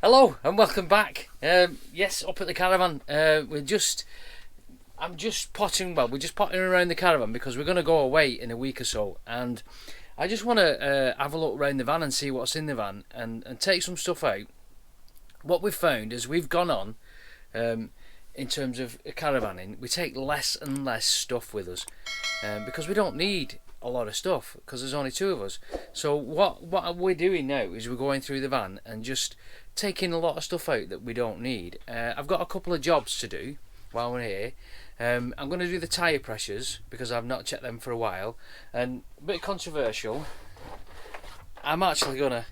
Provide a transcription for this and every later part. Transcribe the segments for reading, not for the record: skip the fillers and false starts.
Hello and welcome back. Yes, up at the caravan. We're just potting around the caravan because we're going to go away in a week or so, and I just want to have a look around the van and see what's in the van and take some stuff out. What we've found as we've gone on in terms of caravanning, we take less and less stuff with us because we don't need a lot of stuff because there's only two of us. So what we're doing now is we're going through the van and just taking a lot of stuff out that we don't need. I've got a couple of jobs to do while we're here. I'm going to do the tyre pressures because I've not checked them for a while, and a bit controversial, I'm actually going to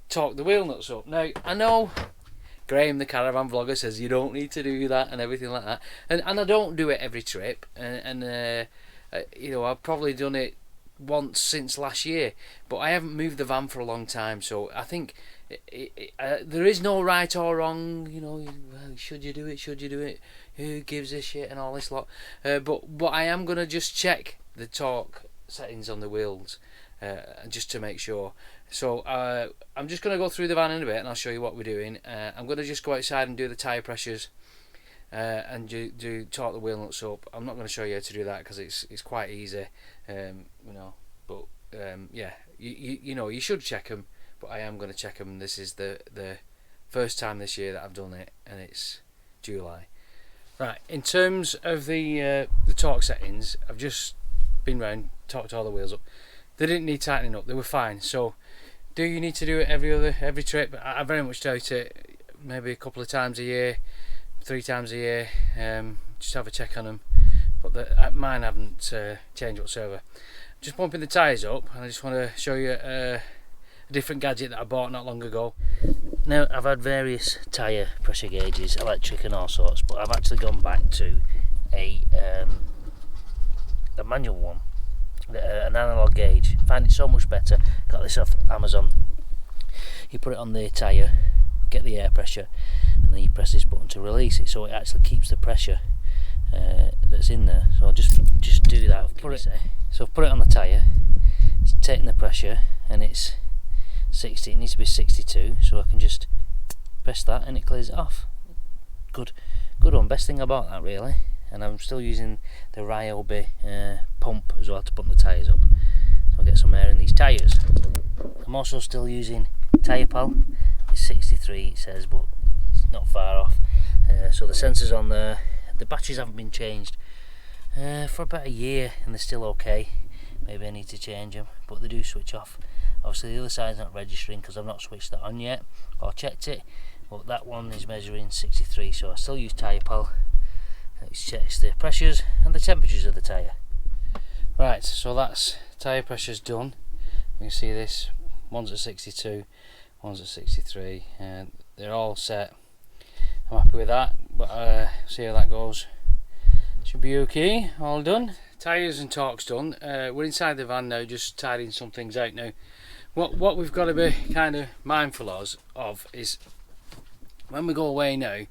torque the wheel nuts up. Now I know Graham the caravan vlogger says you don't need to do that and everything like that, and I don't do it every trip, and you know, I've probably done it once since last year, but I haven't moved the van for a long time, so I think there is no right or wrong, you know, well, should you do it, who gives a shit and all this lot, but I am going to just check the torque settings on the wheels just to make sure. So I'm just going to go through the van in a bit and I'll show you what we're doing. I'm going to just go outside and do the tyre pressures and do torque the wheel nuts up. I'm not going to show you how to do that because it's quite easy, you know, but yeah, you know, you should check them, but I am going to check them. This is the first time this year that I've done it, and it's July. Right, in terms of the torque settings, I've just been round, torqued all the wheels up. They didn't need tightening up, they were fine. So do you need to do it every trip? I very much doubt it. Maybe a couple of times a year, 3 times a year, just have a check on them, but mine haven't changed whatsoever. Just pumping the tyres up, and I just want to show you a different gadget that I bought not long ago. Now, I've had various tyre pressure gauges, electric and all sorts, but I've actually gone back to a manual one, an analog gauge. I find it so much better. Got this off Amazon. You put it on the tyre, get the air pressure, and then you press this button to release it, so it actually keeps the pressure that's in there. So I'll just do that. So I've put it on the tyre, it's taking the pressure, and it's 60, it needs to be 62, so I can just press that and it clears it off. Good one, best thing about that really. And I'm still using the Ryobi pump as well to pump the tyres up, so I'll get some air in these tyres. I'm also still using tyre pal. It's 63 it says, but it's not far off. So the sensors on there, the batteries haven't been changed for about a year and they're still okay. Maybe I need to change them, but they do switch off. Obviously the other side's not registering because I've not switched that on yet or checked it, but that one is measuring 63, so I still use tyre pal. It checks the pressures and the temperatures of the tyre. Right, so that's tyre pressures done. You can see this, one's at 62, one's at 63, and they're all set. I'm happy with that, but see how that goes. Should be okay, all done. Tyres and torque's done. We're inside the van now, just tidying some things out now. What we've got to be kind of mindful of is when we go away now,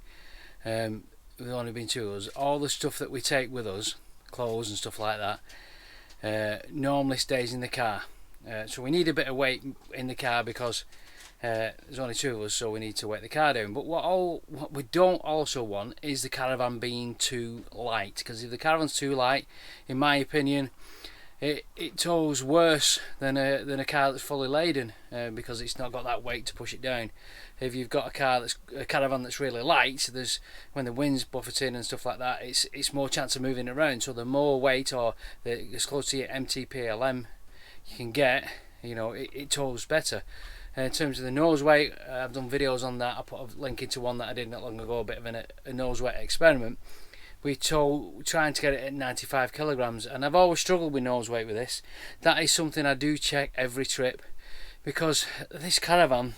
we've only been 2 of us, all the stuff that we take with us, clothes and stuff like that, normally stays in the car. So we need a bit of weight in the car because there's only 2 of us, so we need to weight the car down. But what we don't also want is the caravan being too light, because if the caravan's too light, in my opinion, it tows worse than a car that's fully laden, because it's not got that weight to push it down. If you've got a caravan that's really light, there's, when the wind's buffeting and stuff like that, it's more chance of moving around. So the more weight, or as close to your MTPLM you can get, you know, it tows better. In terms of the nose weight, I've done videos on that. I put a link into one that I did not long ago, a bit of a nose weight experiment. We trying to get it at 95 kilograms, and I've always struggled with nose weight with this. That is something I do check every trip, because this caravan,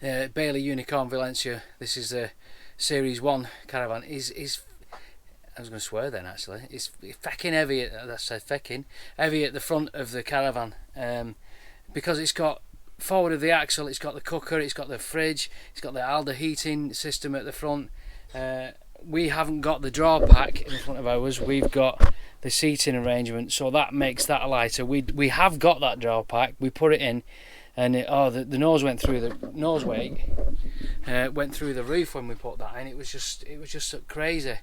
Bailey Unicorn Valencia, this is the Series 1 caravan, is I was going to swear then actually, it's fecking heavy, that's fecking heavy at the front of the caravan, because it's got forward of the axle, it's got the cooker, it's got the fridge, it's got the Alder heating system at the front. We haven't got the draw pack in front of ours, we've got the seating arrangement, so that makes that lighter. We have got that draw pack, we put it in, and the nose went through the nose weight, went through the roof when we put that in. It was just crazy.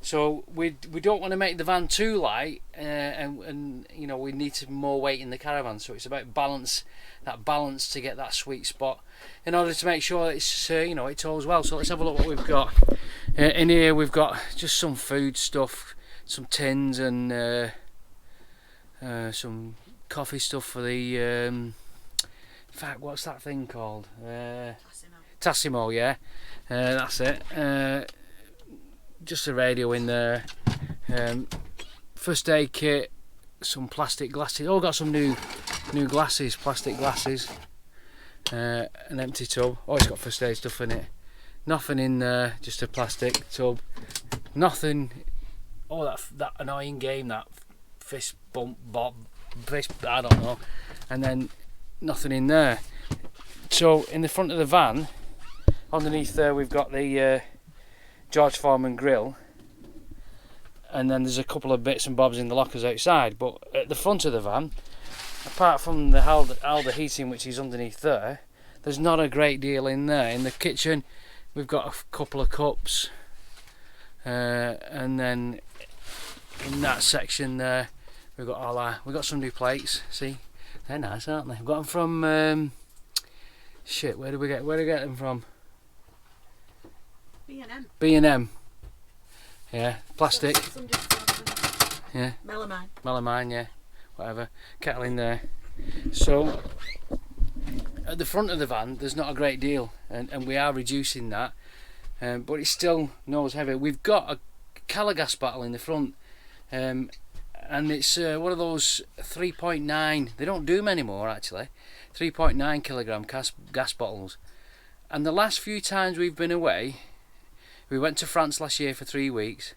So we don't want to make the van too light, and you know, we need some more weight in the caravan. So it's about balance to get that sweet spot in order to make sure it's you know, it tows well. So let's have a look what we've got in here. We've got just some food stuff, some tins, and some coffee stuff for the in fact, what's that thing called? Tassimo, yeah, that's it. Just a radio in there, first aid kit, some plastic glasses. Oh, got some new glasses, plastic glasses, an empty tub. Oh, it's got first aid stuff in it. Nothing in there, just a plastic tub. Nothing. Oh, that annoying game, that fist bump, bob, fist, I don't know. And then nothing in there. So in the front of the van, underneath there, we've got the George Foreman grill, and then there's a couple of bits and bobs in the lockers outside. But at the front of the van, apart from the Alder heating, which is underneath there, there's not a great deal in there. In the kitchen, we've got a couple of cups, and then in that section there, we've got some new plates. See, they're nice, aren't they? We've got them from shit. Where do we get them from? B&M. Yeah, plastic. Yeah. Melamine, yeah. Whatever. Kettle in there. So at the front of the van, there's not a great deal, and we are reducing that, but it still nose heavy. We've got a Calagas bottle in the front, and it's one of those 3.9. They don't do them anymore, actually. 3.9 kilogram gas bottles. And the last few times we've been away, we went to France last year for 3 weeks,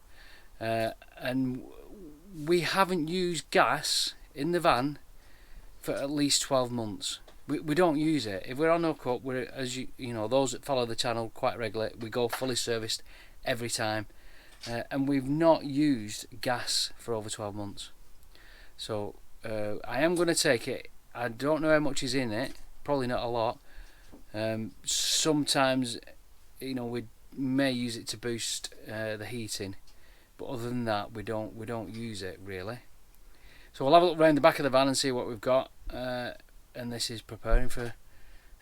and we haven't used gas in the van for at least 12 months. We don't use it. If we're on hook up, we're, as you know, those that follow the channel quite regularly, we go fully serviced every time, and we've not used gas for over 12 months. So I am going to take it. I don't know how much is in it, probably not a lot. Sometimes, you know, we may use it to boost the heating, but other than that, we don't use it really. So we'll have a look around the back of the van and see what we've got, and this is preparing for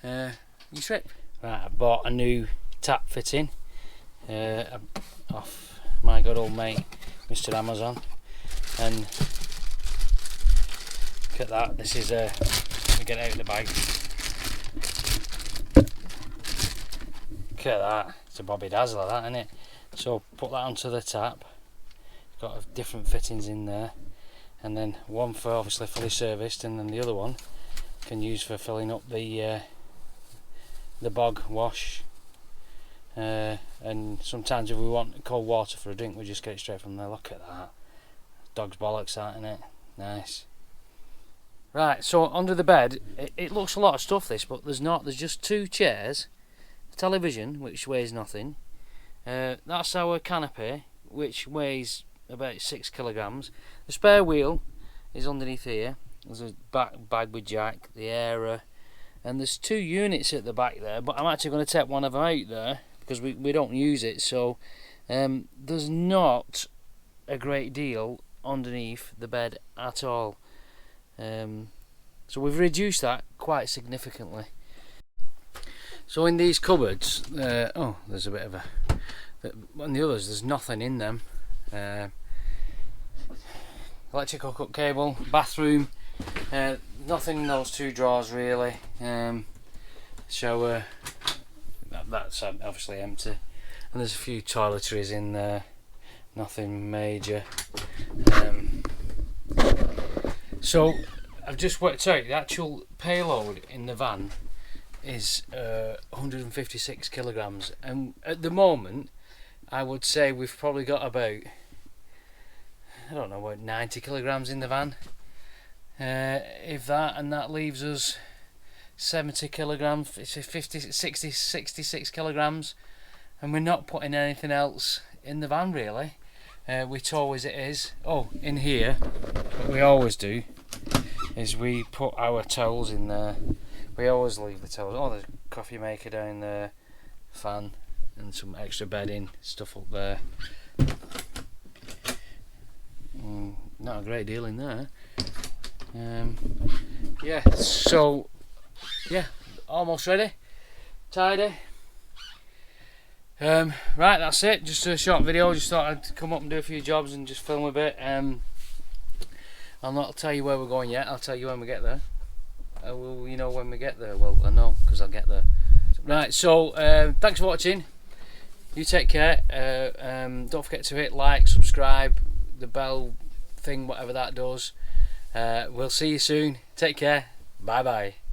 your trip. Right, I bought a new tap fitting off my good old mate Mr. Amazon, and look at that. This is let me get it out of the bag. Look at that. It's a Bobby Dazzler, that, isn't it? So put that onto the tap. It's got different fittings in there, and then one for obviously fully serviced, and then the other one can use for filling up the bog wash. And sometimes if we want cold water for a drink, we just get it straight from there. Look at that. Dog's bollocks, that, isn't it? Nice. Right, so under the bed, it looks a lot of stuff, this, but there's not. There's just 2 chairs, television, which weighs nothing. That's our canopy, which weighs about 6 kilograms. The spare wheel is underneath here. There's a bag with jack, the airer, and there's 2 units at the back there, but I'm actually going to take one of them out there because we don't use it. So there's not a great deal underneath the bed at all. So we've reduced that quite significantly. So in these cupboards, there's a bit of a, on the others there's nothing in them. Electrical hook cable, bathroom, nothing in those 2 drawers really. Shower, that's obviously empty, and there's a few toiletries in there, nothing major. So I've just worked out the actual payload in the van is 156 kilograms, and at the moment I would say we've probably got about, I don't know, about 90 kilograms in the van, if that, and that leaves us 70 kilograms, it's 66 kilograms, and we're not putting anything else in the van really. We tow as it is. Oh, in here, what we always do is we put our towels in there. We always leave the towels. Oh, there's a coffee maker down there, fan and some extra bedding stuff up there. Not a great deal in there. Yeah, so yeah, almost ready, tidy. Right, that's it, just a short video. Just thought I'd come up and do a few jobs and just film a bit. I'll not tell you where we're going yet, I'll tell you when we get there. Will you know when we get there? Well, I know, because I'll get there. Right, so thanks for watching. You take care. Don't forget to hit like, subscribe, the bell thing, whatever that does. We'll see you soon. Take care. Bye bye.